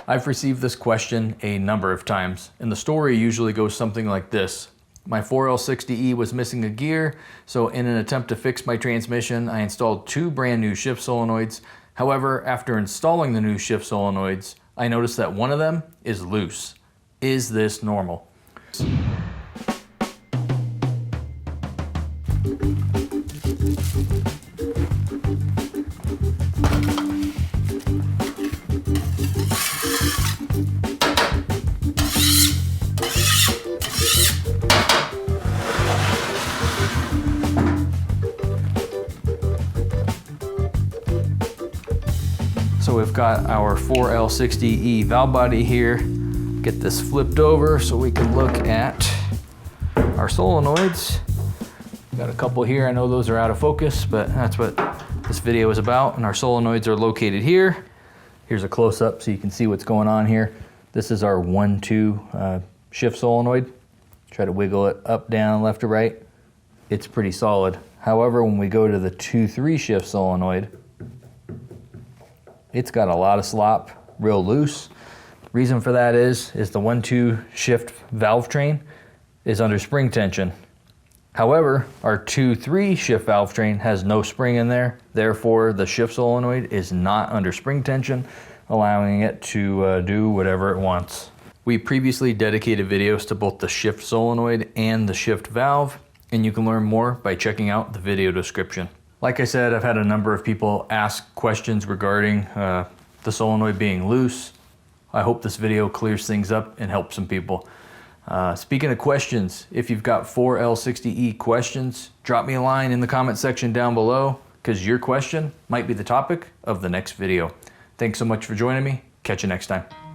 I've received this question a number of times, and the story usually goes something like this. My 4L60E was missing a gear, so in an attempt to fix my transmission, I installed 2 brand new shift solenoids. However, after installing the new shift solenoids, I noticed that one of them is loose. Is this normal? So we've got our 4L60E valve body here. Get this flipped over so we can look at our solenoids. Got a couple here. I know those are out of focus, but that's what this video is about. And our solenoids are located here. Here's a close-up so you can see what's going on here. This is our 1-2 shift solenoid. Try to wiggle it up, down, left to right. It's pretty solid. However, when we go to the 2-3 shift solenoid, it's got a lot of slop, real loose. Reason for that is the 1-2 shift valve train is under spring tension. However, our 2-3 shift valve train has no spring in there. Therefore, the shift solenoid is not under spring tension, allowing it to do whatever it wants. We previously dedicated videos to both the shift solenoid and the shift valve, and you can learn more by checking out the video description. Like I said, I've had a number of people ask questions regarding the solenoid being loose. I hope this video clears things up and helps some people. Speaking of questions, if you've got 4L60E questions, drop me a line in the comment section down below, because your question might be the topic of the next video. Thanks so much for joining me. Catch you next time.